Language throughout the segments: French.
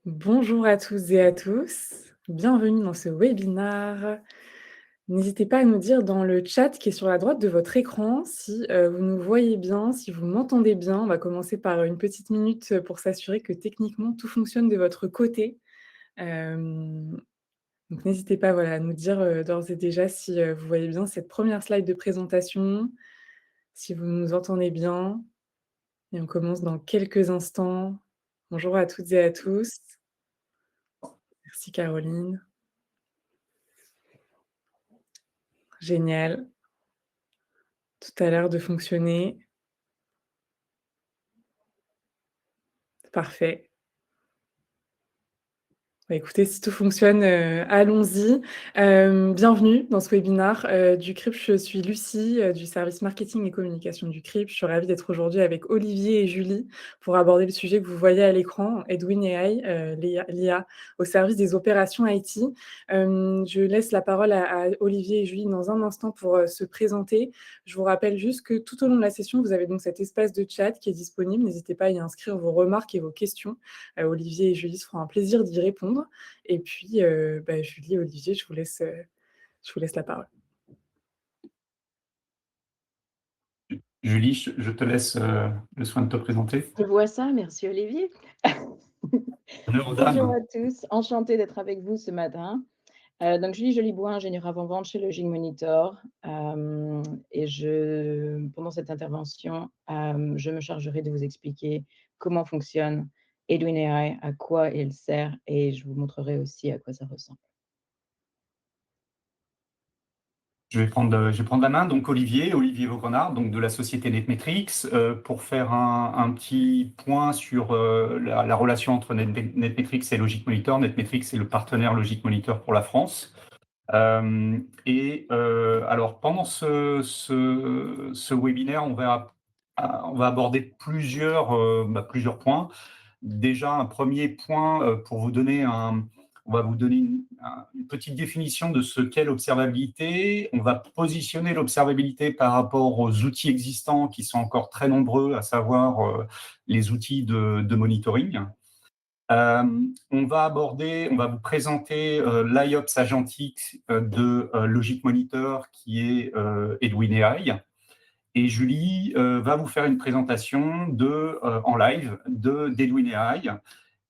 Bonjour à tous et à tous, bienvenue dans ce webinaire. N'hésitez pas à nous dire dans le chat qui est sur la droite de votre écran si vous nous voyez bien, si vous m'entendez bien. On va commencer par une petite minute pour s'assurer que techniquement tout fonctionne de votre côté. Euh, donc n'hésitez pas voilà, à nous dire d'ores et déjà si vous voyez bien cette première slide de présentation, si vous nous entendez bien. Et on commence dans quelques instants. Bonjour à toutes et à tous. Merci Caroline. Génial. Tout a l'air de fonctionner. Parfait. Bah, écoutez, si tout fonctionne, allons-y. Bienvenue dans ce webinaire, du CRIP. Je suis Lucie, du service marketing et communication du CRIP. Je suis ravie d'être aujourd'hui avec Olivier et Julie pour aborder le sujet que vous voyez à l'écran, Edwin AI, l'IA au service des opérations IT. Je laisse la parole à Olivier et Julie dans un instant pour, se présenter. Je vous rappelle juste que tout au long de la session, vous avez donc cet espace de chat qui est disponible. N'hésitez pas à y inscrire vos remarques et vos questions. Olivier et Julie se feront un plaisir d'y répondre. Et puis, Julie, Olivier, je vous laisse la parole. Julie, je te laisse le soin de te présenter. Je vois ça, merci Olivier. Honneur aux Bonjour dames. à tous, enchantée d'être avec vous ce matin. Donc Julie Jolibois, ingénieure avant-vente chez Logic Monitor. Pendant cette intervention, je me chargerai de vous expliquer comment fonctionne Edwin AI, à quoi il sert, et je vous montrerai aussi à quoi ça ressemble. Je vais prendre la main. Donc Olivier Vaugrenard, donc de la société Netmetrics, pour faire un petit point sur la relation entre Netmetrics et Logic Monitor. Netmetrics est le partenaire Logic Monitor pour la France. Alors pendant ce webinaire, on va aborder plusieurs points. Déjà, un premier point pour vous donner on va vous donner une petite définition de ce qu'est l'observabilité. On va positionner l'observabilité par rapport aux outils existants qui sont encore très nombreux, à savoir les outils de monitoring. On va vous présenter l'IOPS agentique de Logic Monitor qui est Edwin AI. Et Julie va vous faire une présentation en live d'Edwin AI.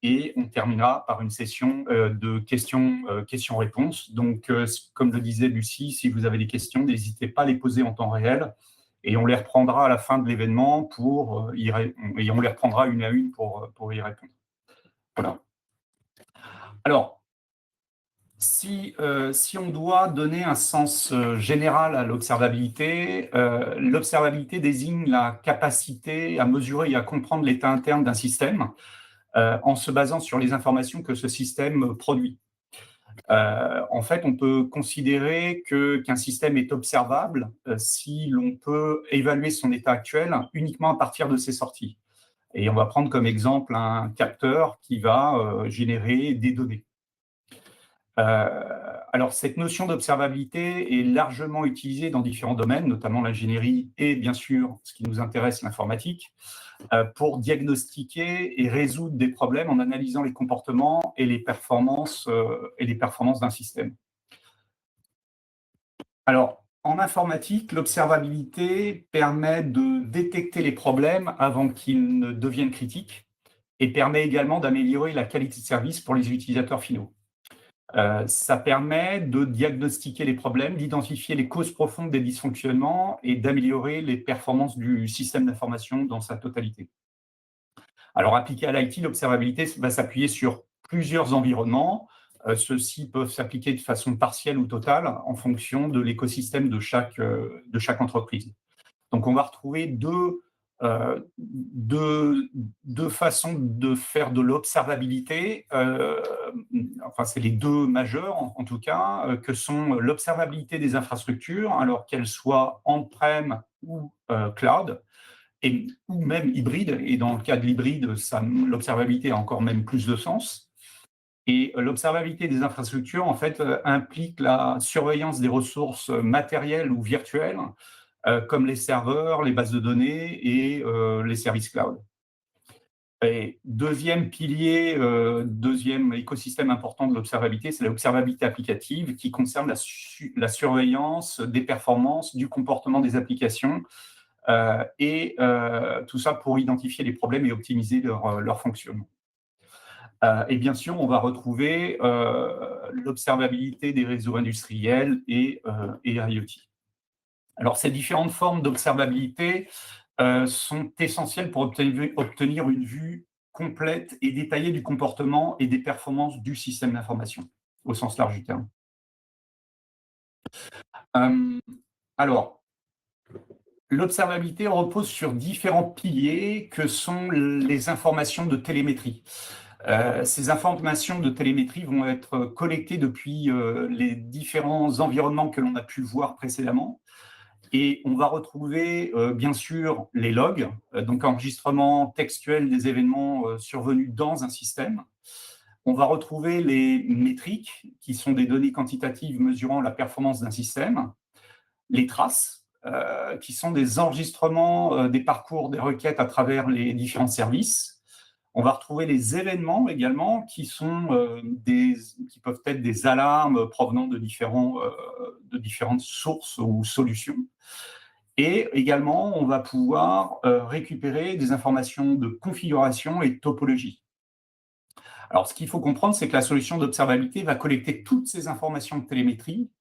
Et on terminera par une session de questions-réponses. Donc, comme le disait Lucie, si vous avez des questions, n'hésitez pas à les poser en temps réel. Et on les reprendra à la fin de l'événement et on les reprendra une à une pour y répondre. Voilà. Alors, si on doit donner un sens général à l'observabilité, l'observabilité désigne la capacité à mesurer et à comprendre l'état interne d'un système en se basant sur les informations que ce système produit. En fait, on peut considérer qu'un système est observable si l'on peut évaluer son état actuel uniquement à partir de ses sorties. Et on va prendre comme exemple un capteur qui va générer des données. Alors, cette notion d'observabilité est largement utilisée dans différents domaines, notamment l'ingénierie et bien sûr, ce qui nous intéresse, l'informatique, pour diagnostiquer et résoudre des problèmes en analysant les comportements et les performances d'un système. Alors, en informatique, l'observabilité permet de détecter les problèmes avant qu'ils ne deviennent critiques et permet également d'améliorer la qualité de service pour les utilisateurs finaux. Ça permet de diagnostiquer les problèmes, d'identifier les causes profondes des dysfonctionnements et d'améliorer les performances du système d'information dans sa totalité. Alors, appliqué à l'IT, l'observabilité va s'appuyer sur plusieurs environnements. Ceux-ci peuvent s'appliquer de façon partielle ou totale en fonction de l'écosystème de chaque entreprise. Donc, on va retrouver deux façons de faire de l'observabilité. Enfin, c'est les deux majeures, en tout cas, que sont l'observabilité des infrastructures, alors qu'elles soient on-prem ou cloud, ou même hybride. Et dans le cas de l'hybride, l'observabilité a encore même plus de sens. Et l'observabilité des infrastructures, en fait, implique la surveillance des ressources matérielles ou virtuelles, comme les serveurs, les bases de données et les services cloud. Et deuxième pilier, deuxième écosystème important de l'observabilité, c'est l'observabilité applicative qui concerne la surveillance des performances, du comportement des applications, et tout ça pour identifier les problèmes et optimiser leur fonctionnement. Et bien sûr, on va retrouver l'observabilité des réseaux industriels et IoT. Alors, ces différentes formes d'observabilité sont essentielles pour obtenir une vue complète et détaillée du comportement et des performances du système d'information, au sens large du terme. Alors, l'observabilité repose sur différents piliers que sont les informations de télémétrie. Ces informations de télémétrie vont être collectées depuis les différents environnements que l'on a pu voir précédemment. Et on va retrouver bien sûr les logs, donc enregistrement textuel des événements survenus dans un système. On va retrouver les métriques, qui sont des données quantitatives mesurant la performance d'un système. Les traces, qui sont des enregistrements des parcours des requêtes à travers les différents services. On va retrouver les événements également, qui peuvent être des alarmes provenant de différentes sources ou solutions. Et également, on va pouvoir récupérer des informations de configuration et de topologie. Alors, ce qu'il faut comprendre, c'est que la solution d'observabilité va collecter toutes ces informations de télémétrie,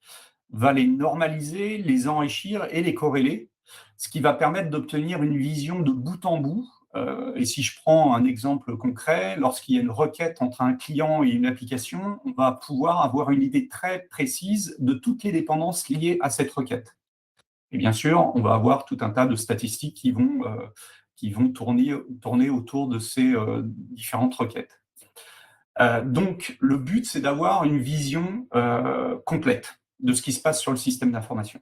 va les normaliser, les enrichir et les corréler, ce qui va permettre d'obtenir une vision de bout en bout. Et si je prends un exemple concret, lorsqu'il y a une requête entre un client et une application, on va pouvoir avoir une idée très précise de toutes les dépendances liées à cette requête. Et bien sûr, on va avoir tout un tas de statistiques qui vont tourner autour de ces différentes requêtes. Donc, le but, c'est d'avoir une vision complète de ce qui se passe sur le système d'information.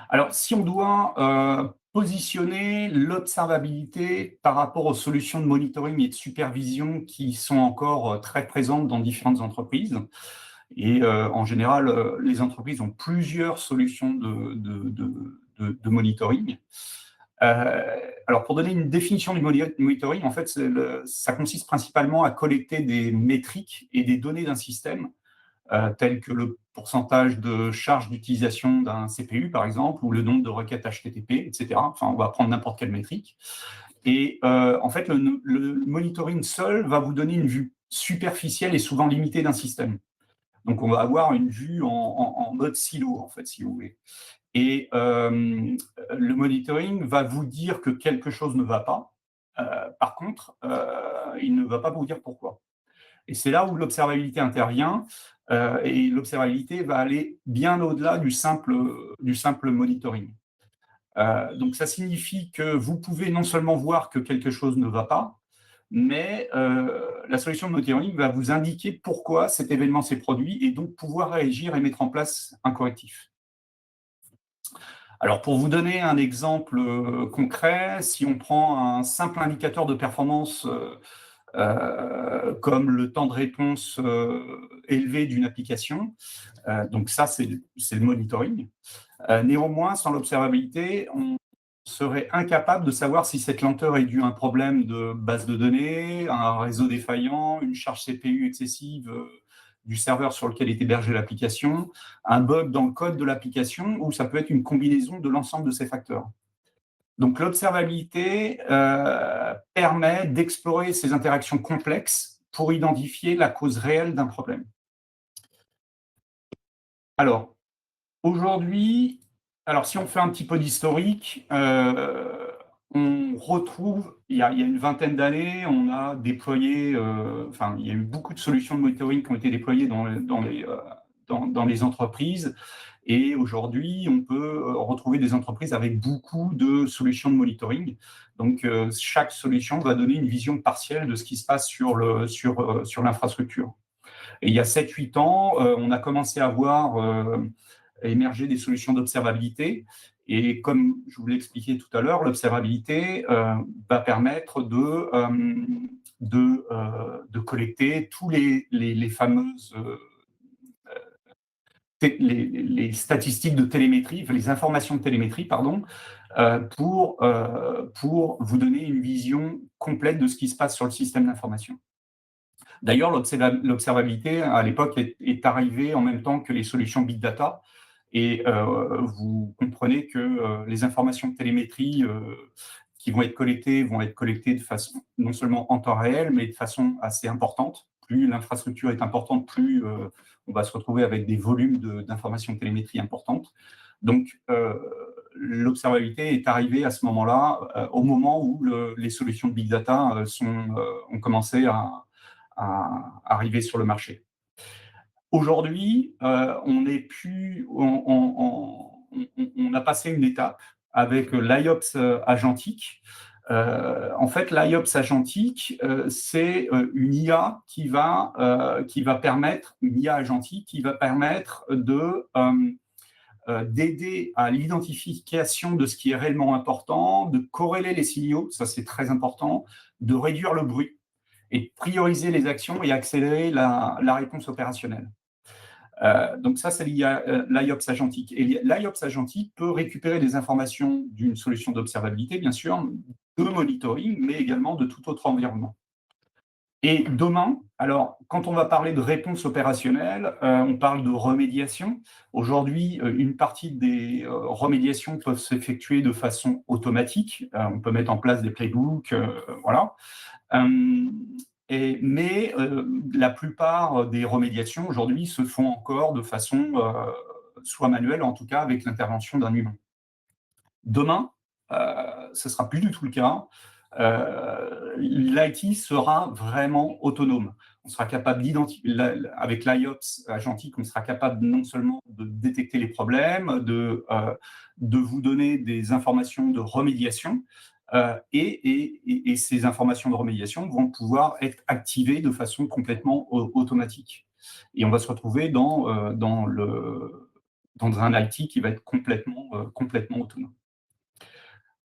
Alors, si on doit positionner l'observabilité par rapport aux solutions de monitoring et de supervision qui sont encore très présentes dans différentes entreprises, et en général, les entreprises ont plusieurs solutions de monitoring. Alors, pour donner une définition du monitoring, en fait, ça consiste principalement à collecter des métriques et des données d'un système, telles que le pourcentage de charge d'utilisation d'un CPU, par exemple, ou le nombre de requêtes HTTP, etc. Enfin, on va prendre n'importe quelle métrique. Et en fait, le monitoring seul va vous donner une vue superficielle et souvent limitée d'un système. Donc, on va avoir une vue en mode silo, en fait, si vous voulez. Et le monitoring va vous dire que quelque chose ne va pas. Par contre, il ne va pas vous dire pourquoi. Et c'est là où l'observabilité intervient. Et l'observabilité va aller bien au-delà du simple monitoring. Donc, ça signifie que vous pouvez non seulement voir que quelque chose ne va pas, mais la solution de monitoring va vous indiquer pourquoi cet événement s'est produit et donc pouvoir réagir et mettre en place un correctif. Alors, pour vous donner un exemple concret, si on prend un simple indicateur de performance comme le temps de réponse élevé d'une application, donc ça, c'est le monitoring. Néanmoins, sans l'observabilité, on serait incapable de savoir si cette lenteur est due à un problème de base de données, un réseau défaillant, une charge CPU excessive du serveur sur lequel est hébergée l'application, un bug dans le code de l'application, ou ça peut être une combinaison de l'ensemble de ces facteurs. Donc, l'observabilité permet d'explorer ces interactions complexes pour identifier la cause réelle d'un problème. Alors, aujourd'hui, si on fait un petit peu d'historique, on retrouve, il y a une vingtaine d'années, on a déployé, il y a eu beaucoup de solutions de monitoring qui ont été déployées dans les entreprises. Et aujourd'hui, on peut retrouver des entreprises avec beaucoup de solutions de monitoring. Donc, chaque solution va donner une vision partielle de ce qui se passe sur l'infrastructure. Et il y a 7-8 ans, on a commencé à voir émerger des solutions d'observabilité. Et comme je vous l'ai expliqué tout à l'heure, l'observabilité va permettre de collecter tous les fameuses les statistiques de télémétrie, les informations de télémétrie, pardon, pour vous donner une vision complète de ce qui se passe sur le système d'information. D'ailleurs, l'observabilité, à l'époque, est arrivée en même temps que les solutions big data. Et vous comprenez que les informations de télémétrie qui vont être collectées de façon non seulement en temps réel, mais de façon assez importante. Plus l'infrastructure est importante, plus on va se retrouver avec des volumes d'informations de télémétrie importantes. Donc, l'observabilité est arrivée à ce moment-là, au moment où les solutions de big data ont commencé à arriver sur le marché. Aujourd'hui, on a passé une étape avec l'IOPS agentique. En fait, l'IOPS agentique, c'est une IA une IA agentique qui va permettre d'aider à l'identification de ce qui est réellement important, de corréler les signaux, ça c'est très important, de réduire le bruit et de prioriser les actions et accélérer la réponse opérationnelle. Donc ça, c'est l'IOPS agentique. Et l'IOPS agentique peut récupérer des informations d'une solution d'observabilité, bien sûr, de monitoring, mais également de tout autre environnement. Et demain, alors, quand on va parler de réponse opérationnelle, on parle de remédiation. Aujourd'hui, une partie des remédiations peuvent s'effectuer de façon automatique. On peut mettre en place des playbooks, voilà. Mais la plupart des remédiations aujourd'hui se font encore de façon soit manuelle, en tout cas avec l'intervention d'un humain. Demain, ce ne sera plus du tout le cas. L'IT sera vraiment autonome. On sera capable d'identifier, avec l'IOPS agentique, on sera capable non seulement de détecter les problèmes, de vous donner des informations de remédiation, et ces informations de remédiation vont pouvoir être activées de façon complètement automatique. Et on va se retrouver dans un IT qui va être complètement autonome.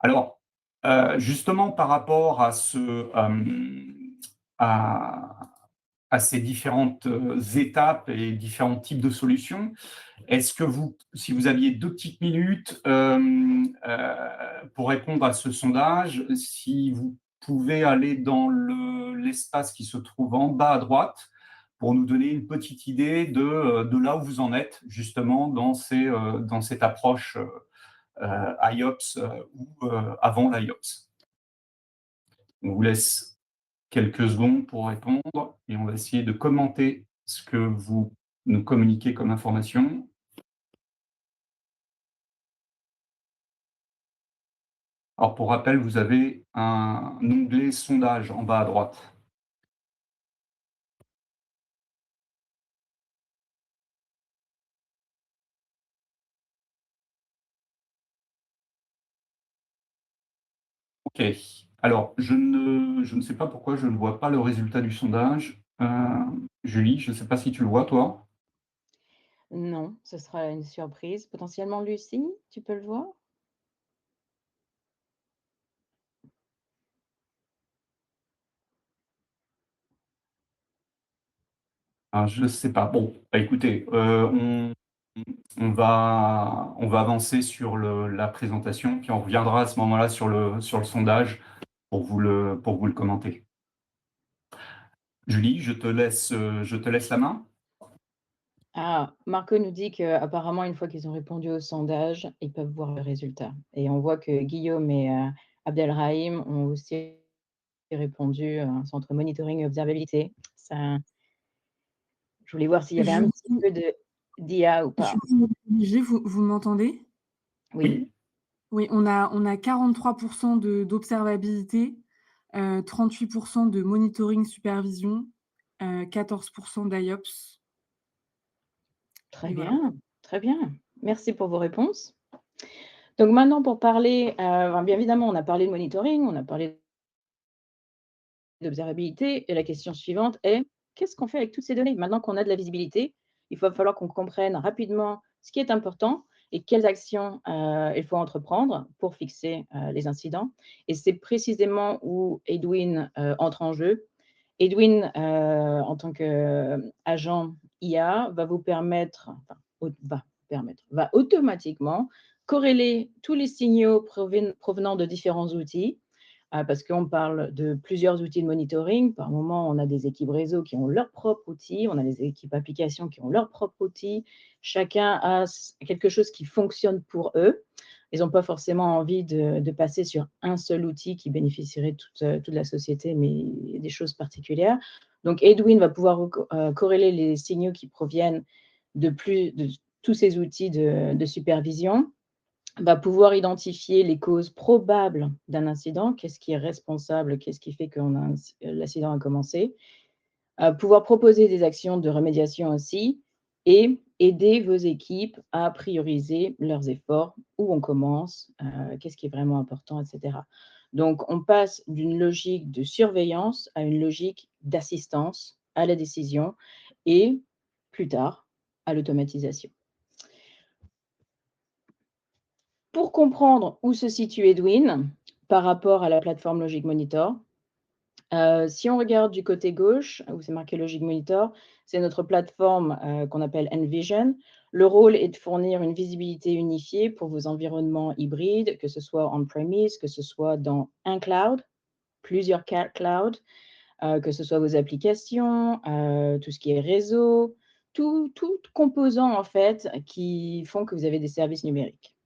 Alors, justement, par rapport à ces différentes étapes et différents types de solutions, est-ce que si vous aviez 2 petites minutes pour répondre à ce sondage, si vous pouvez aller dans l'espace qui se trouve en bas à droite pour nous donner une petite idée de là où vous en êtes, justement, dans cette approche IOPS ou avant l'IOPS. On vous laisse quelques secondes pour répondre et on va essayer de commenter ce que vous nous communiquez comme information. Alors, pour rappel, vous avez un onglet sondage en bas à droite. OK. Alors, je ne sais pas pourquoi je ne vois pas le résultat du sondage. Julie, je ne sais pas si tu le vois, toi? Non, ce sera une surprise. Potentiellement Lucie, tu peux le voir? Ah, je ne sais pas. Bon, bah, écoutez, on va avancer sur la présentation, puis on reviendra à ce moment-là sur le sondage pour vous le commenter. Julie, je te laisse la main. Ah, Marco nous dit qu'apparemment, une fois qu'ils ont répondu au sondage, ils peuvent voir le résultat. Et on voit que Guillaume et Abdelrahim ont aussi répondu à Centre Monitoring et Observabilité. Ça, je voulais voir s'il y avait un petit peu d'IA ou pas. Vous m'entendez? Oui, Oui, on a 43% d'observabilité, 38% de monitoring supervision, 14% d'IOPS. très Et voilà. bien, très bien. Merci pour vos réponses. Donc maintenant, pour parler, bien évidemment, on a parlé de monitoring, on a parlé d'observabilité et la question suivante est: qu'est-ce qu'on fait avec toutes ces données? Maintenant qu'on a de la visibilité, il va falloir qu'on comprenne rapidement ce qui est important et quelles actions, il faut entreprendre pour fixer, les incidents, et c'est précisément où Edwin, entre en jeu. Edwin, en tant qu'agent IA, va vous permettre, enfin, va automatiquement corréler tous les signaux provenant de différents outils, parce qu'on parle de plusieurs outils de monitoring. Par moment, on a des équipes réseau qui ont leur propre outil, on a des équipes applications qui ont leur propre outil. Chacun a quelque chose qui fonctionne pour eux. Ils n'ont pas forcément envie de passer sur un seul outil qui bénéficierait toute la société, mais des choses particulières. Donc, Edwin va pouvoir corréler les signaux qui proviennent de tous ces outils de supervision, va pouvoir identifier les causes probables d'un incident, qu'est-ce qui est responsable, qu'est-ce qui fait que l'accident a commencé, pouvoir proposer des actions de remédiation aussi, et aider vos équipes à prioriser leurs efforts, où on commence, qu'est-ce qui est vraiment important, etc. Donc, on passe d'une logique de surveillance à une logique d'assistance à la décision et, plus tard, à l'automatisation. Pour comprendre où se situe Edwin par rapport à la plateforme Logic Monitor, si on regarde du côté gauche, où c'est marqué Logic Monitor, c'est notre plateforme qu'on appelle Envision. Le rôle est de fournir une visibilité unifiée pour vos environnements hybrides, que ce soit on-premise, que ce soit dans un cloud, plusieurs clouds, que ce soit vos applications, tout ce qui est réseau, tout composant en fait qui font que vous avez des services numériques.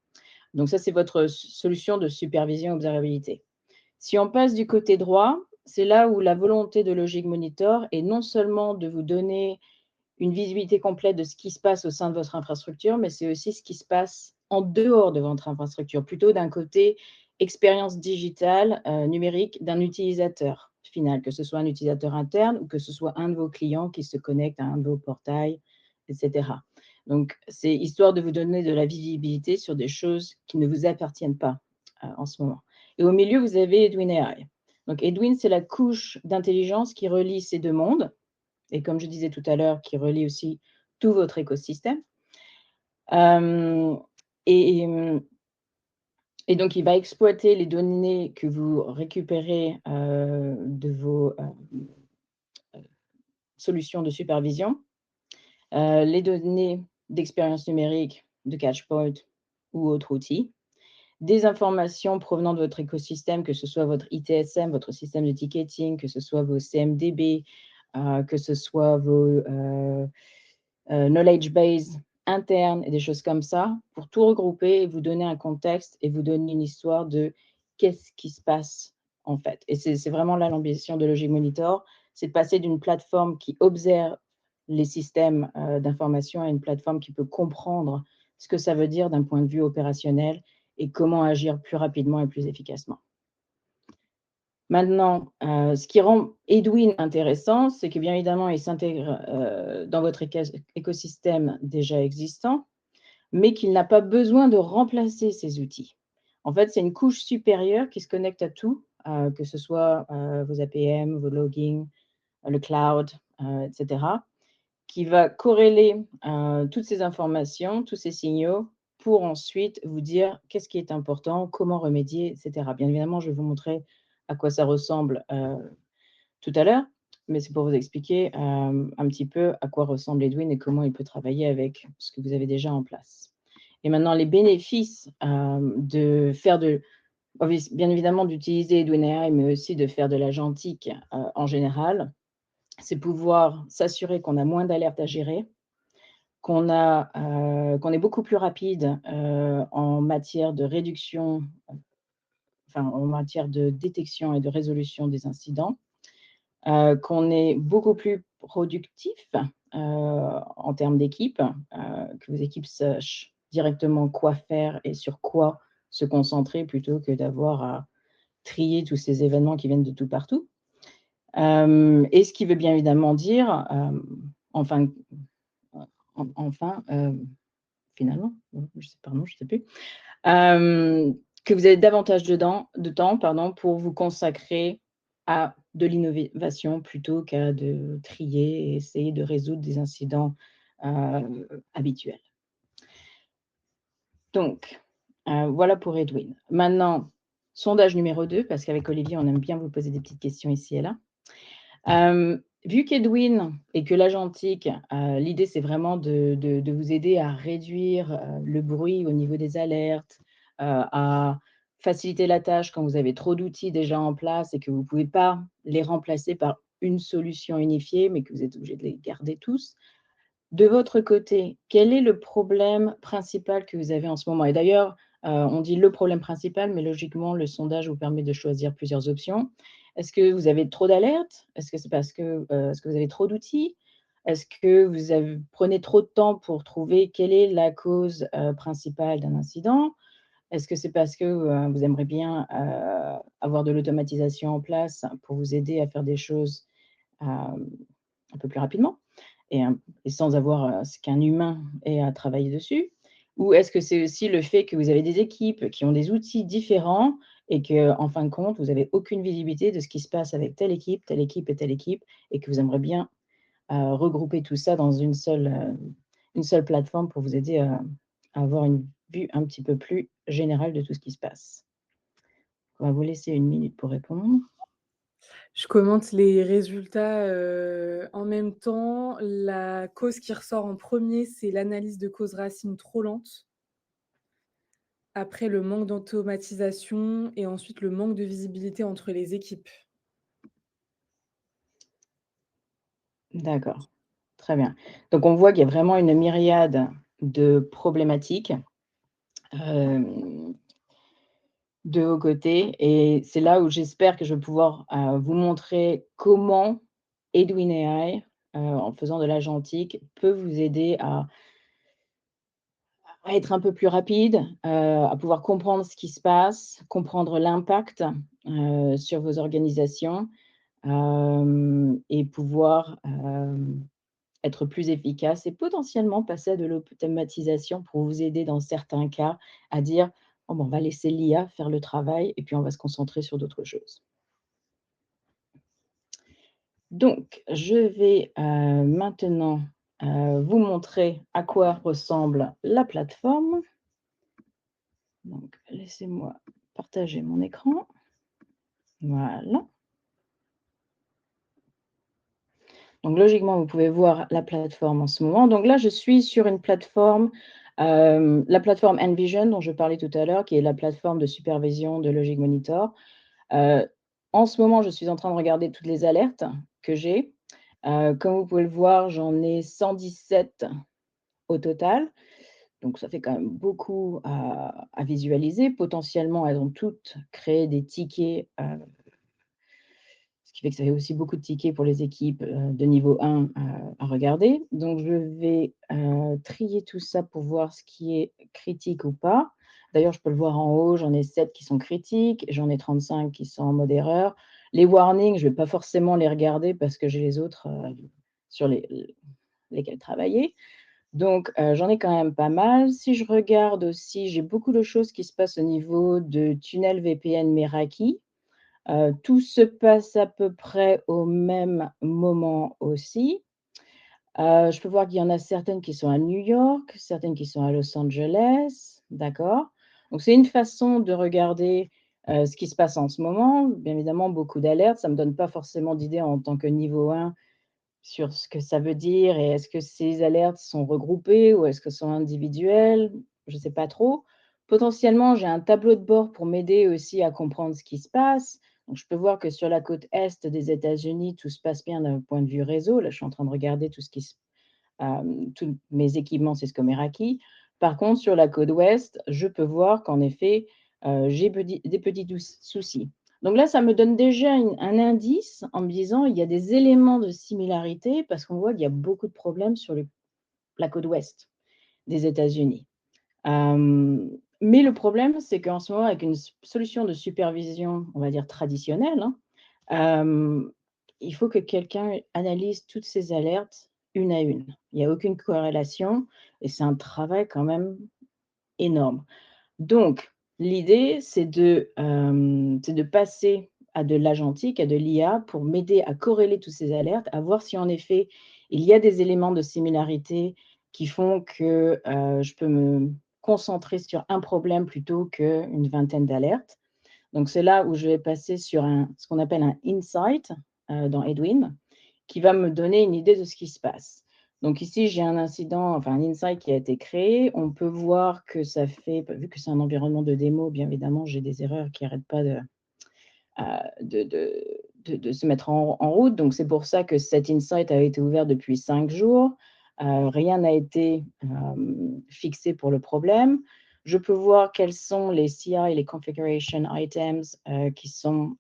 Donc ça, c'est votre solution de supervision et observabilité. Si on passe du côté droit, c'est là où la volonté de Logic Monitor est non seulement de vous donner une visibilité complète de ce qui se passe au sein de votre infrastructure, mais c'est aussi ce qui se passe en dehors de votre infrastructure, plutôt d'un côté expérience digitale numérique d'un utilisateur final, que ce soit un utilisateur interne ou que ce soit un de vos clients qui se connecte à un de vos portails, etc. Donc, c'est histoire de vous donner de la visibilité sur des choses qui ne vous appartiennent pas en ce moment. Et au milieu, vous avez Edwin AI. Donc, Edwin, c'est la couche d'intelligence qui relie ces deux mondes, et comme je disais tout à l'heure, qui relie aussi tout votre écosystème. Et donc, il va exploiter les données que vous récupérez de vos solutions de supervision, les données d'expérience numérique, de Catchpoint ou autres outils, des informations provenant de votre écosystème, que ce soit votre ITSM, votre système de ticketing, que ce soit vos CMDB, que ce soit vos knowledge base internes et des choses comme ça, pour tout regrouper et vous donner un contexte et vous donner une histoire de qu'est-ce qui se passe en fait. Et c'est vraiment là l'ambition de Logic Monitor, c'est de passer d'une plateforme qui observe les systèmes d'information à une plateforme qui peut comprendre ce que ça veut dire d'un point de vue opérationnel et comment agir plus rapidement et plus efficacement. Maintenant, ce qui rend Edwin intéressant, c'est que bien évidemment, il s'intègre dans votre écosystème déjà existant, mais qu'il n'a pas besoin de remplacer ces outils. En fait, c'est une couche supérieure qui se connecte à tout, que ce soit vos APM, vos logging, le cloud, etc., qui va corréler toutes ces informations, tous ces signaux, pour ensuite vous dire qu'est-ce qui est important, comment remédier, etc. Bien évidemment, je vais vous montrer à quoi ça ressemble tout à l'heure, mais c'est pour vous expliquer un petit peu à quoi ressemble Edwin et comment il peut travailler avec ce que vous avez déjà en place. Et maintenant, les bénéfices de faire bien évidemment d'utiliser Edwin AI, mais aussi de faire de l'agentique en général, c'est pouvoir s'assurer qu'on a moins d'alertes à gérer, qu'on est beaucoup plus rapide en matière de réduction, en matière de détection et de résolution des incidents, qu'on est beaucoup plus productif en termes d'équipe, que vos équipes sachent directement quoi faire et sur quoi se concentrer plutôt que d'avoir à trier tous ces événements qui viennent de tout partout. Et ce qui veut bien évidemment dire, finalement, je sais plus, que vous avez davantage de temps pour vous consacrer à de l'innovation plutôt qu'à de trier et essayer de résoudre des incidents habituels. Donc, voilà pour Edwin. Maintenant, sondage numéro 2, parce qu'avec Olivier, on aime bien vous poser des petites questions ici et là. Vu qu'Edwin et que l'agentique, l'idée, c'est vraiment de vous aider à réduire, le bruit au niveau des alertes, à faciliter la tâche quand vous avez trop d'outils déjà en place et que vous ne pouvez pas les remplacer par une solution unifiée, mais que vous êtes obligé de les garder tous. De votre côté, quel est le problème principal que vous avez en ce moment? Et d'ailleurs, on dit le problème principal, mais logiquement, le sondage vous permet de choisir plusieurs options. Est-ce que vous avez trop d'alertes? Est-ce que c'est parce que, est-ce que vous avez trop d'outils? Est-ce que prenez trop de temps pour trouver quelle est la cause, principale d'un incident? Est-ce que c'est parce que, vous aimeriez bien, avoir de l'automatisation en place pour vous aider à faire des choses, hem, un peu plus rapidement? Et sans avoir, ce qu'un humain ait à travailler dessus? Ou est-ce que c'est aussi le fait que vous avez des équipes qui ont des outils différents et qu'en fin de compte, vous avez aucune visibilité de ce qui se passe avec telle équipe et telle équipe et que vous aimeriez bien, regrouper tout ça dans une seule plateforme pour vous aider à avoir une vue un petit peu plus générale de tout ce qui se passe? On va vous laisser 1 minute pour répondre. Je commente les résultats, en même temps. La cause qui ressort en premier, c'est l'analyse de causes racines trop lente. Après, le manque d'automatisation et ensuite le manque de visibilité entre les équipes. D'accord, très bien. Donc on voit qu'il y a vraiment une myriade de problématiques. Hem, de vos côtés et c'est là où j'espère que je vais pouvoir, vous montrer comment Edwin AI, en faisant de l'agentique, peut vous aider à être un peu plus rapide, à pouvoir comprendre ce qui se passe, comprendre l'impact, sur vos organisations, et pouvoir, être plus efficace et potentiellement passer à de l'automatisation pour vous aider dans certains cas à dire: «Oh ben, on va laisser l'IA faire le travail et puis on va se concentrer sur d'autres choses». Donc je vais, maintenant, vous montrer à quoi ressemble la plateforme. Donc laissez-moi partager mon écran. Voilà. Donc logiquement, vous pouvez voir la plateforme en ce moment. Donc là, je suis sur une plateforme, la plateforme Envision dont je parlais tout à l'heure, qui est la plateforme de supervision de Logic Monitor. Heu, En ce moment, je suis en train de regarder toutes les alertes que j'ai. Comme vous pouvez le voir, j'en ai 117 au total, donc ça fait quand même beaucoup à visualiser. Potentiellement, elles ont toutes créé des tickets, ce qui fait que ça fait aussi beaucoup de tickets pour les équipes, de niveau 1 à regarder. Donc je vais, trier tout ça pour voir ce qui est critique ou pas. D'ailleurs, je peux le voir en haut, j'en ai 7 qui sont critiques, j'en ai 35 qui sont en mode erreur. Les warnings, je ne vais pas forcément les regarder parce que j'ai les autres, sur lesquels travailler. Donc j'en ai quand même pas mal. Si je regarde aussi, j'ai beaucoup de choses qui se passent au niveau de tunnel VPN Meraki. Tout se passe à peu près au même moment aussi. Je peux voir qu'il y en a certaines qui sont à New York, certaines qui sont à Los Angeles, d'accord. Donc c'est une façon de regarder, ce qui se passe en ce moment. Bien évidemment, beaucoup d'alertes, ça ne me donne pas forcément d'idée en tant que niveau 1 sur ce que ça veut dire et est-ce que ces alertes sont regroupées ou est-ce que sont individuelles? Je ne sais pas trop. Potentiellement, j'ai un tableau de bord pour m'aider aussi à comprendre ce qui se passe. Donc, je peux voir que sur la côte est des États-Unis, tout se passe bien d'un point de vue réseau. Là, je suis en train de regarder tout ce qui se tous mes équipements Cisco Meraki. Par contre, sur la côte ouest, je peux voir qu'en effet, j'ai des petits soucis. Donc là, ça me donne déjà un indice en me disant il y a des éléments de similarité parce qu'on voit qu'il y a beaucoup de problèmes sur la côte ouest des États-Unis. Mais le problème, c'est qu'en ce moment, avec une solution de supervision, on va dire traditionnelle, hein, il faut que quelqu'un analyse toutes ces alertes une à une. Il n'y a aucune corrélation et c'est un travail quand même énorme. Donc l'idée, c'est de passer à de l'agentique, à de l'IA pour m'aider à corréler toutes ces alertes, à voir si en effet, il y a des éléments de similarité qui font que, je peux me concentrer sur un problème plutôt qu'une vingtaine d'alertes. Donc c'est là où je vais passer sur ce qu'on appelle un insight, dans Edwin qui va me donner une idée de ce qui se passe. Donc ici, j'ai un incident, enfin un insight qui a été créé. On peut voir que ça fait, vu que c'est un environnement de démo, bien évidemment, j'ai des erreurs qui n'arrêtent pas de se mettre en route. Donc c'est pour ça que cet insight a été ouvert depuis 5 jours. Rien n'a été fixé pour le problème. Je peux voir quels sont les CI, les configuration items qui sont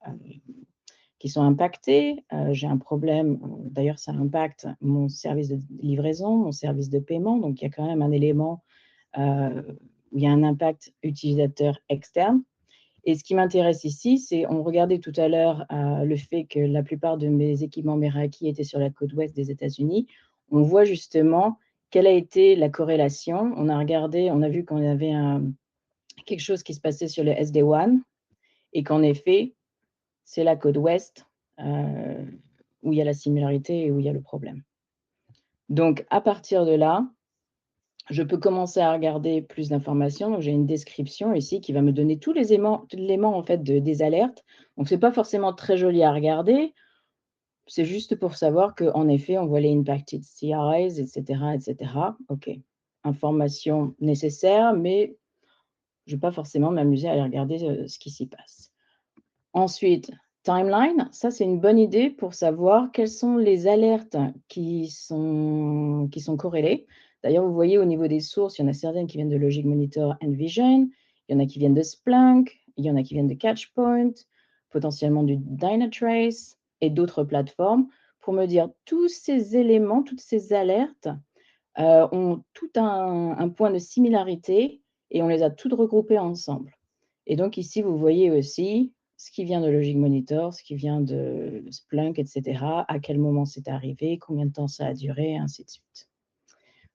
impactés. J'ai un problème, d'ailleurs ça impacte mon service de livraison, mon service de paiement, donc il y a quand même un élément où il y a un impact utilisateur externe. Et ce qui m'intéresse ici, c'est, on regardait tout à l'heure le fait que la plupart de mes équipements Meraki étaient sur la côte ouest des États-Unis. On voit justement quelle a été la corrélation. On a regardé, on a vu qu'on avait quelque chose qui se passait sur le SD-WAN et qu'en effet, c'est la côte ouest où il y a la similarité et où il y a le problème. Donc, à partir de là, je peux commencer à regarder plus d'informations. Donc, j'ai une description ici qui va me donner tous les éléments en fait, des alertes. Donc, ce n'est pas forcément très joli à regarder. C'est juste pour savoir qu'en effet, on voit les impacted CIs, etc., etc. OK. Information nécessaire, mais je ne vais pas forcément m'amuser à aller regarder ce qui s'y passe. Ensuite, timeline, ça c'est une bonne idée pour savoir quelles sont les alertes qui sont corrélées. D'ailleurs, vous voyez au niveau des sources, il y en a certaines qui viennent de Logic Monitor Envision, il y en a qui viennent de Splunk, il y en a qui viennent de Catchpoint, potentiellement du Dynatrace et d'autres plateformes, pour me dire tous ces éléments, toutes ces alertes ont tout un point de similarité et on les a toutes regroupées ensemble. Et donc ici, vous voyez aussi ce qui vient de Logic Monitor, ce qui vient de Splunk, etc., à quel moment c'est arrivé, combien de temps ça a duré, et ainsi de suite.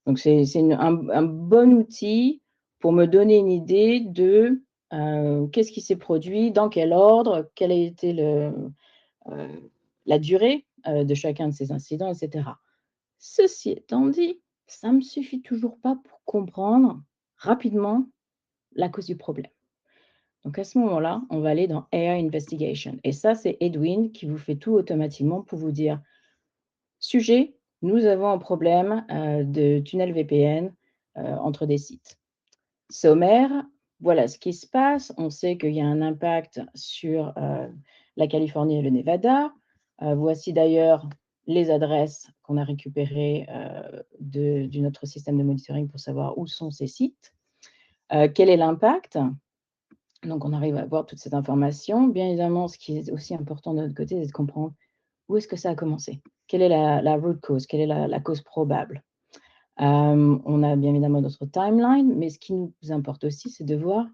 Donc, c'est un bon outil pour me donner une idée de qu'est-ce qui s'est produit, dans quel ordre, quelle a été la durée de chacun de ces incidents, etc. Ceci étant dit, ça ne me suffit toujours pas pour comprendre rapidement la cause du problème. Donc, à ce moment-là, on va aller dans AI Investigation. Et ça, c'est Edwin qui vous fait tout automatiquement pour vous dire « Sujet, nous avons un problème de tunnel VPN entre des sites. Sommaire, voilà ce qui se passe. On sait qu'il y a un impact sur la Californie et le Nevada. Voici d'ailleurs les adresses qu'on a récupérées de notre système de monitoring pour savoir où sont ces sites. Quel est l'impact ? Donc, on arrive à voir toute cette information. Bien évidemment, ce qui est aussi important de notre côté, c'est de comprendre où est-ce que ça a commencé. Quelle est la root cause? Quelle est la cause probable? On a bien évidemment notre timeline, mais ce qui nous importe aussi, c'est de voir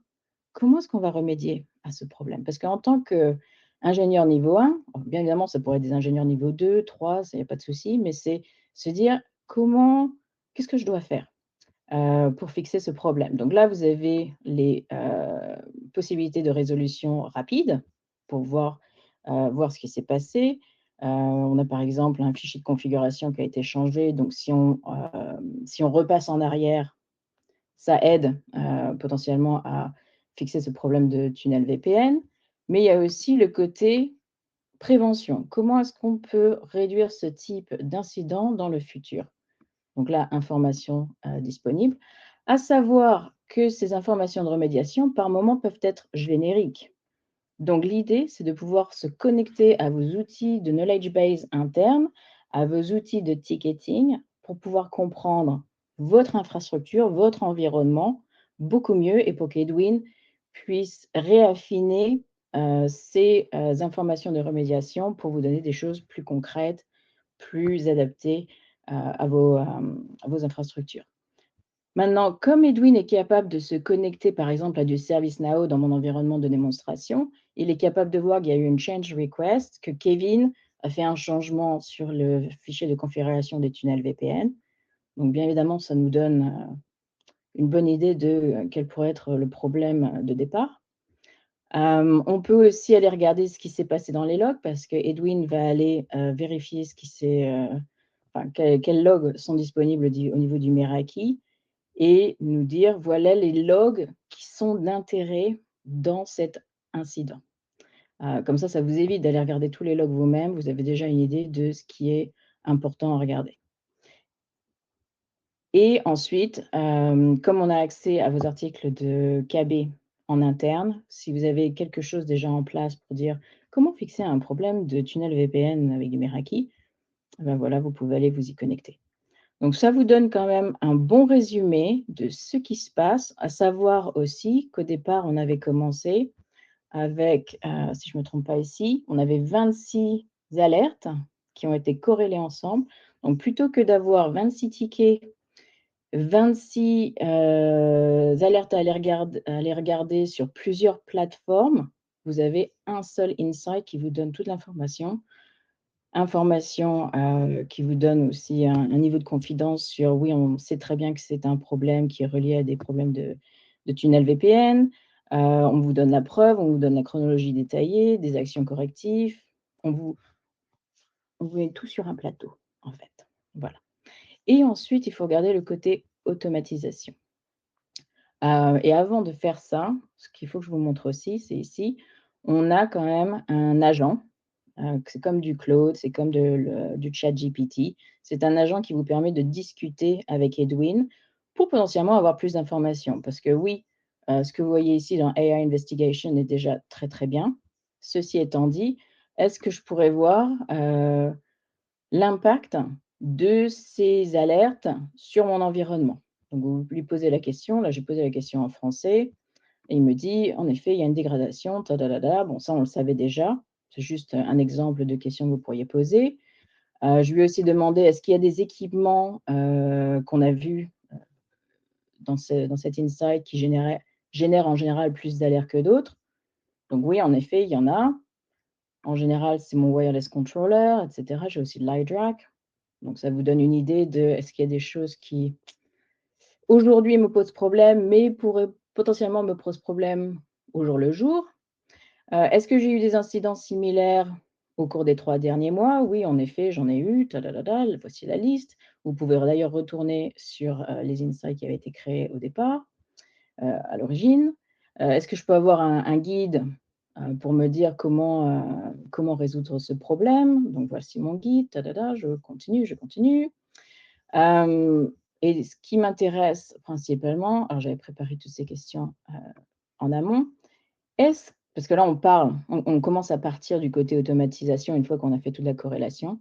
comment est-ce qu'on va remédier à ce problème. Parce qu'en tant qu'ingénieur niveau 1, bien évidemment, ça pourrait être des ingénieurs niveau 2, 3, il n'y a pas de souci, mais c'est se dire qu'est-ce que je dois faire pour fixer ce problème. Donc là, vous avez les possibilités de résolution rapide pour voir ce qui s'est passé. On a par exemple un fichier de configuration qui a été changé. Donc, si on repasse en arrière, ça aide potentiellement à fixer ce problème de tunnel VPN. Mais il y a aussi le côté prévention. Comment est-ce qu'on peut réduire ce type d'incident dans le futur? Donc là, informations disponibles. À savoir que ces informations de remédiation, par moment, peuvent être génériques. Donc, l'idée, c'est de pouvoir se connecter à vos outils de knowledge base interne, à vos outils de ticketing, pour pouvoir comprendre votre infrastructure, votre environnement beaucoup mieux et pour qu'Edwin puisse réaffiner ces informations de remédiation pour vous donner des choses plus concrètes, plus adaptées à vos infrastructures. Maintenant, comme Edwin est capable de se connecter, par exemple, à du ServiceNow dans mon environnement de démonstration, il est capable de voir qu'il y a eu une change request, que Kevin a fait un changement sur le fichier de configuration des tunnels VPN. Donc, bien évidemment, ça nous donne une bonne idée de quel pourrait être le problème de départ. On peut aussi aller regarder ce qui s'est passé dans les logs parce que Edwin va aller vérifier ce qui quels logs sont disponibles au niveau du Meraki et nous dire voilà les logs qui sont d'intérêt dans cet incident. Comme ça vous évite d'aller regarder tous les logs vous-même. Vous avez déjà une idée de ce qui est important à regarder. Et ensuite, comme on a accès à vos articles de KB en interne, si vous avez quelque chose déjà en place pour dire comment fixer un problème de tunnel VPN avec du Meraki, ben voilà, vous pouvez aller vous y connecter. Donc ça vous donne quand même un bon résumé de ce qui se passe, à savoir aussi qu'au départ, on avait commencé avec, si je ne me trompe pas ici, on avait 26 alertes qui ont été corrélées ensemble. Donc plutôt que d'avoir 26 tickets, 26 alertes à aller regarder sur plusieurs plateformes, vous avez un seul insight qui vous donne toute l'information. Information qui vous donne aussi un niveau de confidence sur oui, on sait très bien que c'est un problème qui est relié à des problèmes de tunnel VPN. On vous donne la preuve, on vous donne la chronologie détaillée, des actions correctives. On vous met tout sur un plateau, en fait. Voilà. Et ensuite, il faut regarder le côté automatisation. Et avant de faire ça, ce qu'il faut que je vous montre aussi, c'est ici, on a quand même un agent. C'est comme du Claude, c'est comme du ChatGPT. C'est un agent qui vous permet de discuter avec Edwin pour potentiellement avoir plus d'informations. Parce que oui, ce que vous voyez ici dans AI Investigation est déjà très, très bien. Ceci étant dit, est-ce que je pourrais voir l'impact de ces alertes sur mon environnement? Donc, vous lui posez la question. Là, j'ai posé la question en français. Et il me dit, en effet, il y a une dégradation, tadadada. Bon, ça, on le savait déjà. C'est juste un exemple de question que vous pourriez poser. Je lui ai aussi demandé, est-ce qu'il y a des équipements qu'on a vus dans cet insight qui génèrent en général plus d'alertes que d'autres? Donc oui, en effet, il y en a. En général, c'est mon wireless controller, etc. J'ai aussi de l'iDRAC. Donc ça vous donne une idée de, est-ce qu'il y a des choses qui, aujourd'hui, me posent problème, mais pourraient potentiellement me poser problème au jour le jour? Est-ce que j'ai eu des incidents similaires au cours des 3 derniers mois? Oui, en effet, j'en ai eu, tadadada, voici la liste. Vous pouvez d'ailleurs retourner sur, les insights qui avaient été créés au départ, à l'origine. Est-ce que je peux avoir un guide, pour me dire comment résoudre ce problème? Donc voici mon guide, tadada, je continue, je continue. Et ce qui m'intéresse principalement, alors j'avais préparé toutes ces questions, en amont. Parce que là, on commence à partir du côté automatisation une fois qu'on a fait toute la corrélation.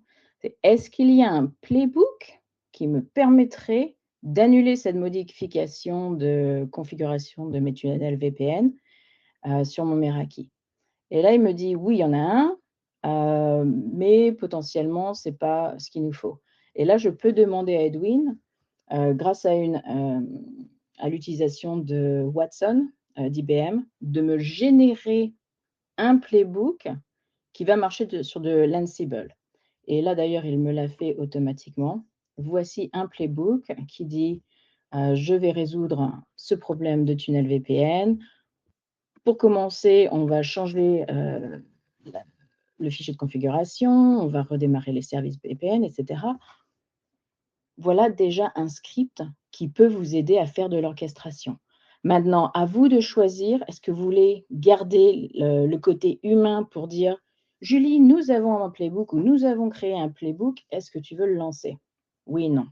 Est-ce qu'il y a un playbook qui me permettrait d'annuler cette modification de configuration de mes tunnels VPN sur mon Meraki? Et là, il me dit: «Oui, il y en a un, mais potentiellement, ce n'est pas ce qu'il nous faut». Et là, je peux demander à Edwin, grâce à l'utilisation de Watson, d'IBM, de me générer un playbook qui va marcher sur de l'Ansible. Et là, d'ailleurs, il me l'a fait automatiquement. Voici un playbook qui dit, je vais résoudre ce problème de tunnel VPN. Pour commencer, on va changer le fichier de configuration, on va redémarrer les services VPN, etc. Voilà déjà un script qui peut vous aider à faire de l'orchestration. Maintenant, à vous de choisir, est-ce que vous voulez garder le côté humain pour dire: «Julie, nous avons un playbook» ou «Nous avons créé un playbook, est-ce que tu veux le lancer?» Oui, non.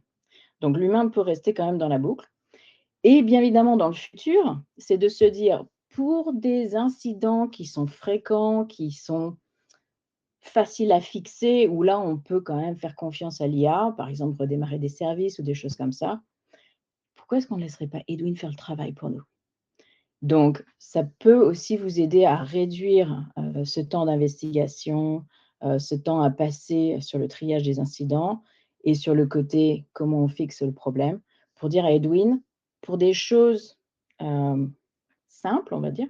Donc l'humain peut rester quand même dans la boucle et bien évidemment dans le futur, c'est de se dire: pour des incidents qui sont fréquents, qui sont facile à fixer, où là, on peut quand même faire confiance à l'IA, par exemple, redémarrer des services ou des choses comme ça. Pourquoi est-ce qu'on ne laisserait pas Edwin faire le travail pour nous? Donc, ça peut aussi vous aider à réduire, ce temps d'investigation, ce temps à passer sur le triage des incidents et sur le côté comment on fixe le problème, pour dire à Edwin, pour des choses, simples, on va dire: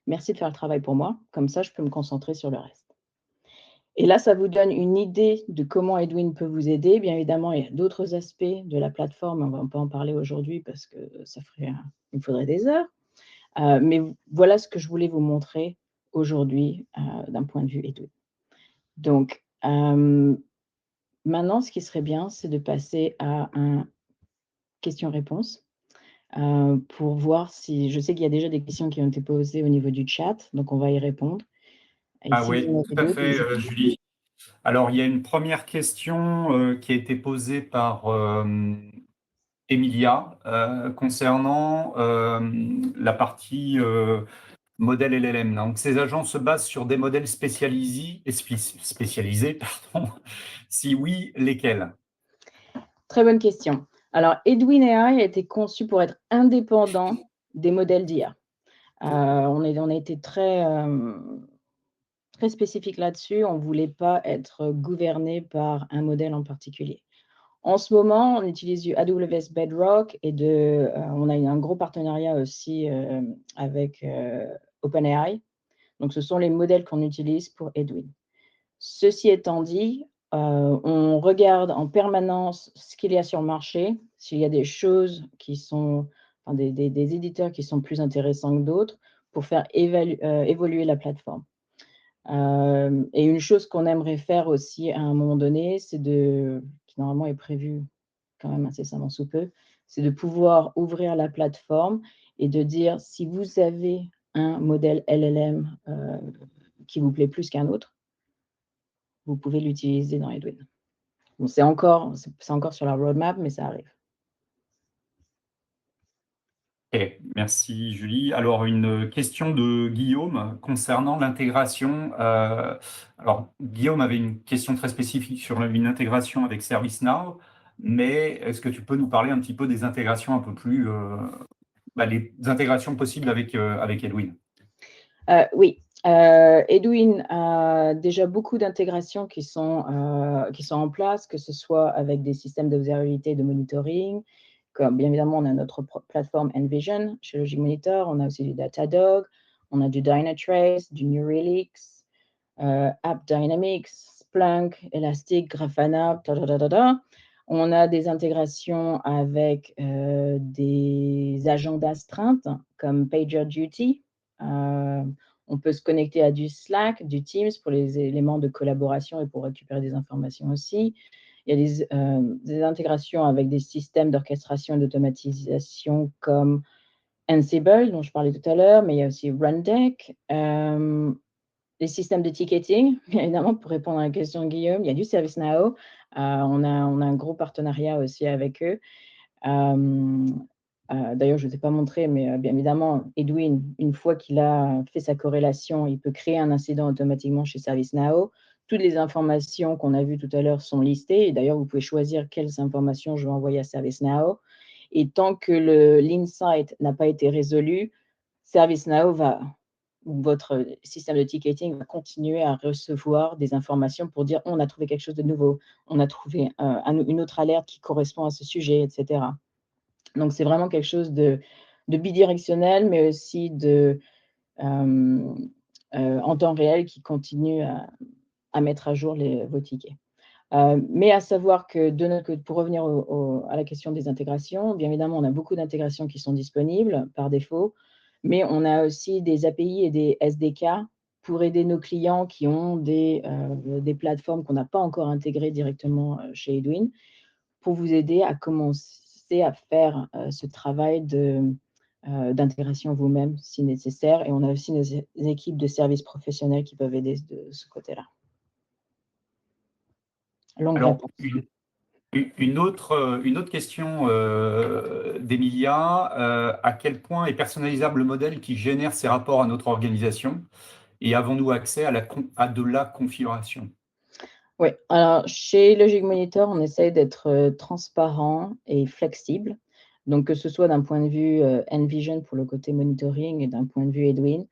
«Merci de faire le travail pour moi, comme ça je peux me concentrer sur le reste». Et là, ça vous donne une idée de comment Edwin peut vous aider. Bien évidemment, il y a d'autres aspects de la plateforme, on ne va pas en parler aujourd'hui parce que il me faudrait des heures. Mais voilà ce que je voulais vous montrer aujourd'hui, d'un point de vue Edwin. Donc, maintenant, ce qui serait bien, c'est de passer à un question-réponse, pour voir si je sais qu'il y a déjà des questions qui ont été posées au niveau du chat, donc on va y répondre et Ah si vous oui, en tout avez à d'autres, fait, n'hésitez pas. Julie. Alors, il y a une première question qui a été posée par Emilia concernant la partie modèle LLM. Donc, ces agents se basent sur des modèles spécialisés, pardon. Si oui, lesquels? Très bonne question. Alors, Edwin AI a été conçu pour être indépendant des modèles d'IA. On a été très spécifique là-dessus. On ne voulait pas être gouverné par un modèle en particulier. En ce moment, on utilise du AWS Bedrock et on a un gros partenariat aussi avec OpenAI. Donc, ce sont les modèles qu'on utilise pour Edwin. Ceci étant dit, on regarde en permanence ce qu'il y a sur le marché, s'il y a des choses qui sont, enfin, des éditeurs qui sont plus intéressants que d'autres pour faire évoluer la plateforme. Et une chose qu'on aimerait faire aussi à un moment donné, qui normalement est prévu quand même incessamment sous peu, c'est de pouvoir ouvrir la plateforme et de dire si vous avez un modèle LLM qui vous plaît plus qu'un autre, vous pouvez l'utiliser dans Edwin. Bon, c'est encore sur la roadmap, mais ça arrive. Ok, merci Julie. Alors, une question de Guillaume concernant l'intégration. Alors, Guillaume avait une question très spécifique sur une intégration avec ServiceNow, mais est-ce que tu peux nous parler un petit peu des intégrations un peu plus, les intégrations possibles avec Edwin? Oui, Edwin a déjà beaucoup d'intégrations qui sont en place, que ce soit avec des systèmes d'observabilité et de monitoring. Comme bien évidemment, on a notre plateforme Envision chez Logic Monitor, on a aussi du Datadog, on a du Dynatrace, du New Relics, AppDynamics, Splunk, Elastic, Grafana, On a des intégrations avec des agents d'astreinte comme PagerDuty. On peut se connecter à du Slack, du Teams pour les éléments de collaboration et pour récupérer des informations aussi. Il y a des intégrations avec des systèmes d'orchestration et d'automatisation comme Ansible, dont je parlais tout à l'heure, mais il y a aussi Rundeck. Les systèmes de ticketing, bien évidemment, pour répondre à la question de Guillaume, il y a du ServiceNow. On a un gros partenariat aussi avec eux. D'ailleurs, je ne t'ai pas montré, mais bien évidemment, Edwin, une fois qu'il a fait sa corrélation, il peut créer un incident automatiquement chez ServiceNow. Toutes les informations qu'on a vues tout à l'heure sont listées. Et d'ailleurs, vous pouvez choisir quelles informations je vais envoyer à ServiceNow. Et tant que l'insight n'a pas été résolu, ServiceNow votre système de ticketing va continuer à recevoir des informations pour dire on a trouvé quelque chose de nouveau, on a trouvé une autre alerte qui correspond à ce sujet, etc. Donc, c'est vraiment quelque chose de bidirectionnel, mais aussi en temps réel qui continue à mettre à jour vos tickets. Mais à savoir que pour revenir à la question des intégrations, bien évidemment, on a beaucoup d'intégrations qui sont disponibles par défaut, mais on a aussi des API et des SDK pour aider nos clients qui ont des plateformes qu'on n'a pas encore intégrées directement chez Edwin, pour vous aider à commencer à faire ce travail d'intégration vous-même si nécessaire. Et on a aussi nos équipes de services professionnels qui peuvent aider de ce côté-là. Longue Alors, réponse. une autre question d'Emilia. À quel point est personnalisable le modèle qui génère ces rapports à notre organisation? Et avons-nous accès à de la configuration? Oui, alors chez Logic Monitor, on essaye d'être transparent et flexible. Donc, que ce soit d'un point de vue Envision pour le côté monitoring et d'un point de vue Edwin,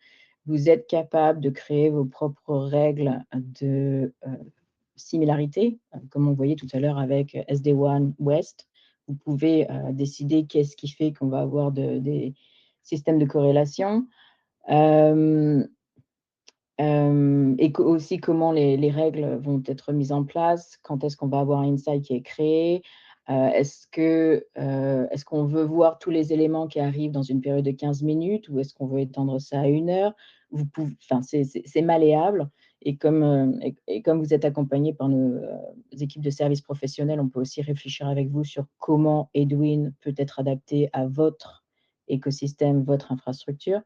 vous êtes capable de créer vos propres règles de similarité, comme on voyait tout à l'heure avec SD-WAN West. Vous pouvez décider qu'est-ce qui fait qu'on va avoir des systèmes de corrélation. Et aussi comment les règles vont être mises en place, quand est-ce qu'on va avoir un insight qui est créé, est-ce qu'on veut voir tous les éléments qui arrivent dans une période de 15 minutes ou est-ce qu'on veut étendre ça à 1 heure? C'est malléable et comme vous êtes accompagné par nos équipes de services professionnels, on peut aussi réfléchir avec vous sur comment Edwin peut être adapté à votre écosystème, votre infrastructure.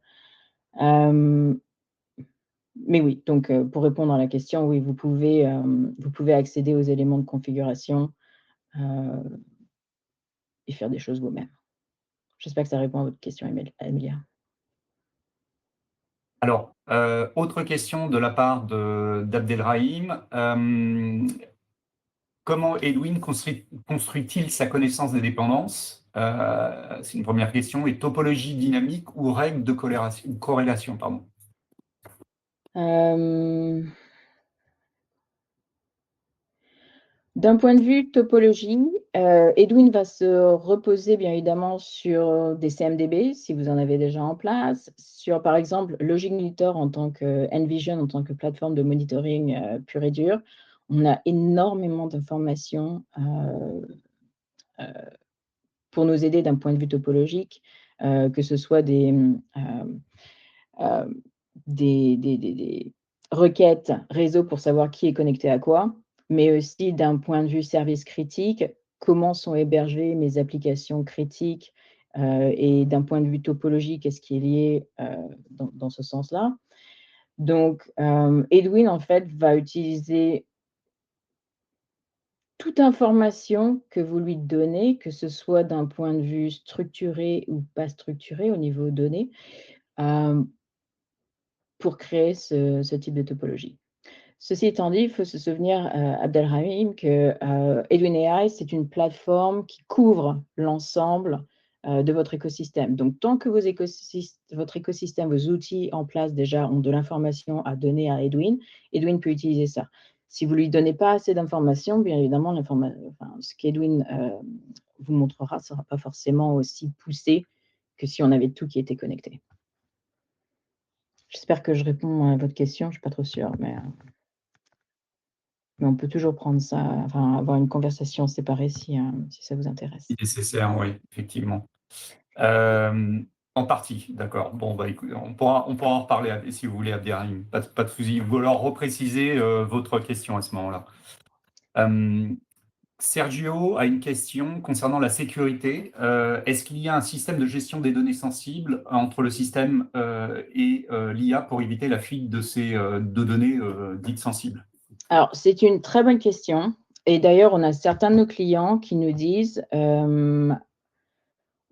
Mais oui, donc pour répondre à la question, oui, vous pouvez accéder aux éléments de configuration, et faire des choses vous-même. J'espère que ça répond à votre question, Emilia. Alors, autre question de la part d'Abdelrahim. Comment Edwin construit-il sa connaissance des dépendances? C'est une première question. Et topologie dynamique ou règle de corrélation, pardon. D'un point de vue topologie, Edwin va se reposer bien évidemment sur des CMDB, si vous en avez déjà en place, sur par exemple Logic Monitor en tant que Envision, en tant que plateforme de monitoring pure et dure. On a énormément d'informations pour nous aider d'un point de vue topologique, que ce soit des requêtes réseau pour savoir qui est connecté à quoi, mais aussi d'un point de vue service critique, comment sont hébergées mes applications critiques, et d'un point de vue topologique, qu'est-ce qui est lié dans ce sens-là. Donc, Edwin, en fait, va utiliser toute information que vous lui donnez, que ce soit d'un point de vue structuré ou pas structuré au niveau données, pour créer ce type de topologie. Ceci étant dit, il faut se souvenir, Abdelrahim, que Edwin AI, c'est une plateforme qui couvre l'ensemble de votre écosystème. Donc, tant que votre écosystème, vos outils en place déjà ont de l'information à donner à Edwin, Edwin peut utiliser ça. Si vous ne lui donnez pas assez d'informations, bien évidemment, ce qu'Edwin vous montrera ne sera pas forcément aussi poussé que si on avait tout qui était connecté. J'espère que je réponds à votre question, je ne suis pas trop sûre, mais on peut toujours prendre ça, enfin, avoir une conversation séparée si ça vous intéresse. Si nécessaire, oui, effectivement. En partie, d'accord. Bon, bah, écoute, on pourra en reparler si vous voulez, Abderrahim. Pas de souci. Ou alors repréciser votre question à ce moment-là. Sergio a une question concernant la sécurité. Est-ce qu'il y a un système de gestion des données sensibles entre le système et l'IA pour éviter la fuite de ces de données dites sensibles? Alors, c'est une très bonne question. Et d'ailleurs, on a certains de nos clients qui nous disent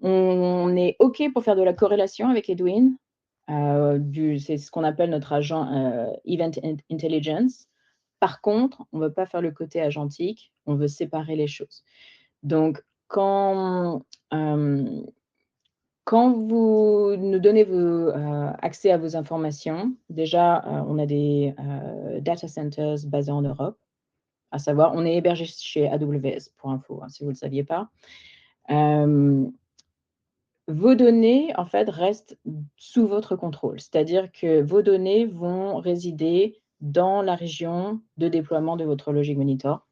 on est OK pour faire de la corrélation avec Edwin. C'est ce qu'on appelle notre agent Event Intelligence. Par contre, on ne veut pas faire le côté agentique, on veut séparer les choses. Donc, quand vous nous donnez accès à vos informations, déjà, on a des data centers basés en Europe, à savoir, on est hébergé chez AWS, pour info, si vous ne le saviez pas. Vos données, en fait, restent sous votre contrôle, c'est-à-dire que vos données vont résider dans la région de déploiement de votre Logic Monitor,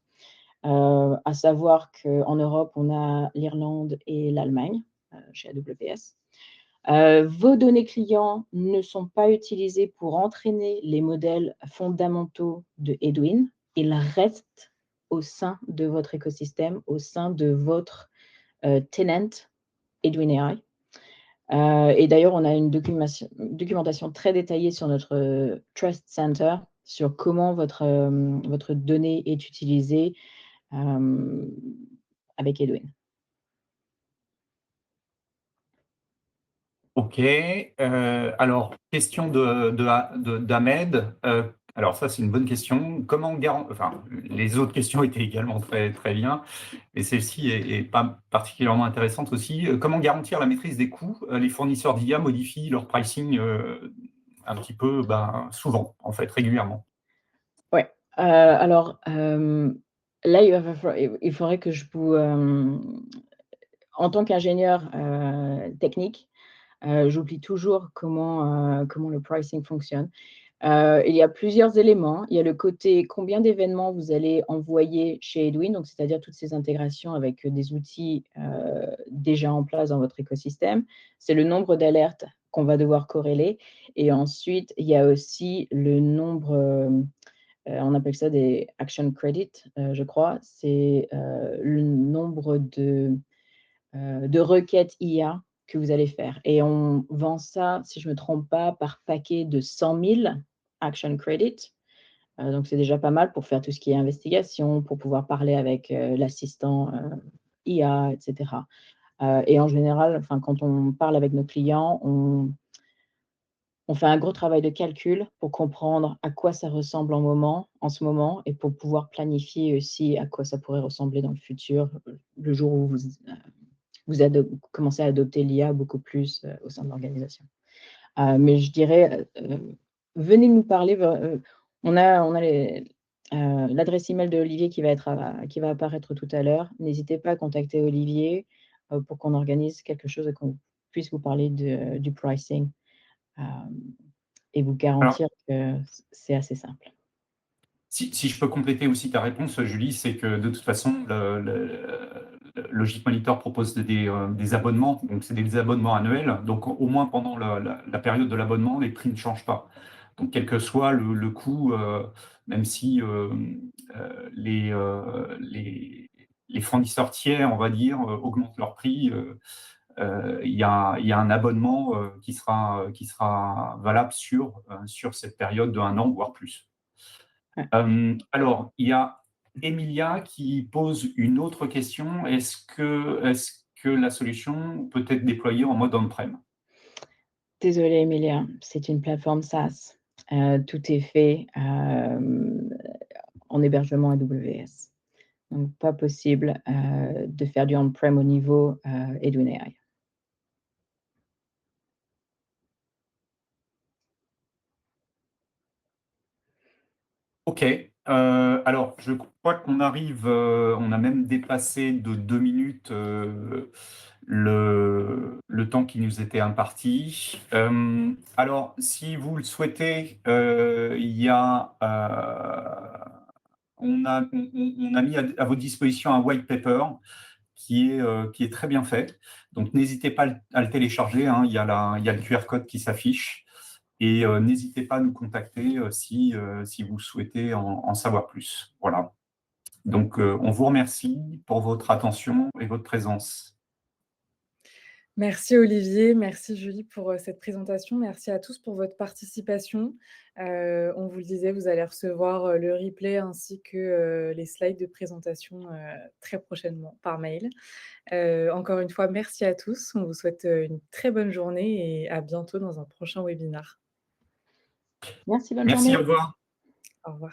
à savoir qu'en Europe, on a l'Irlande et l'Allemagne chez AWS. Vos données clients ne sont pas utilisées pour entraîner les modèles fondamentaux de Edwin. Ils restent au sein de votre écosystème, au sein de votre tenant Edwin AI. Et d'ailleurs, on a une documentation très détaillée sur notre Trust Center, sur comment votre donnée est utilisée avec Edwin. Ok. Alors, question d'Ahmed. Alors ça, c'est une bonne question. Enfin, les autres questions étaient également très, très bien, mais celle-ci est pas particulièrement intéressante aussi. Comment garantir la maîtrise des coûts? Les fournisseurs d'IA modifient leur pricing un petit peu, souvent, en fait, régulièrement. Oui. Alors, là, il faudrait que je vous… en tant qu'ingénieur technique, j'oublie toujours comment le pricing fonctionne. Il y a plusieurs éléments. Il y a le côté combien d'événements vous allez envoyer chez Edwin, donc c'est-à-dire toutes ces intégrations avec des outils déjà en place dans votre écosystème. C'est le nombre d'alertes qu'on va devoir corréler. Et ensuite, il y a aussi le nombre, on appelle ça des action credits, je crois. C'est le nombre de requêtes IA que vous allez faire. Et on vend ça, si je ne me trompe pas, par paquet de 100 000. Action Credit. Donc c'est déjà pas mal pour faire tout ce qui est investigation, pour pouvoir parler avec, l'assistant, IA et cetera. Et en général, enfin, quand on parle avec nos clients, on fait un gros travail de calcul pour comprendre à quoi ça ressemble en ce moment et pour pouvoir planifier aussi à quoi ça pourrait ressembler dans le futur, le jour où commencez à adopter l'IA beaucoup plus, au sein de l'organisation. Mais je dirais, venez nous parler, on a l'adresse email de Olivier qui va apparaître tout à l'heure. N'hésitez pas à contacter Olivier, pour qu'on organise quelque chose et qu'on puisse vous parler du pricing, hem et vous Alors, garantir que c'est assez simple. si je peux compléter aussi ta réponse, Julie, c'est que de toute façon, Logic Monitor propose des abonnements, donc c'est des abonnements annuels. Donc au moins pendant la période de l'abonnement, les prix ne changent pas. Donc quel que soit le coût, même si les fournisseurs tiers, on va dire, augmentent leur prix, il y a un abonnement qui sera valable sur cette période de 1 an, voire plus. Ouais. Alors, il y a Emilia qui pose une autre question. Est-ce que la solution peut être déployée en mode on-prem? Désolée Emilia, c'est une plateforme SaaS. Tout est fait, en hébergement AWS. Donc pas possible, de faire du on-prem au niveau, Edwin AI. OK. Alors, je crois qu'on arrive, on a même dépassé de 2 minutes, le temps qui nous était imparti. Alors, si vous le souhaitez, il y a, on a mis à votre disposition un white paper qui est très bien fait. Donc, n'hésitez pas à le télécharger, hein. Il y a le QR code qui s'affiche. Et n'hésitez pas à nous contacter si vous souhaitez en savoir plus. Voilà. Donc, on vous remercie pour votre attention et votre présence. Merci Olivier, merci Julie pour, cette présentation. Merci à tous pour votre participation. On vous le disait, vous allez recevoir, le replay ainsi que, les slides de présentation, très prochainement par mail. Encore une fois, merci à tous. On vous souhaite, une très bonne journée et à bientôt dans un prochain webinar. Merci, bonne Merci, journée. au revoir. Au revoir.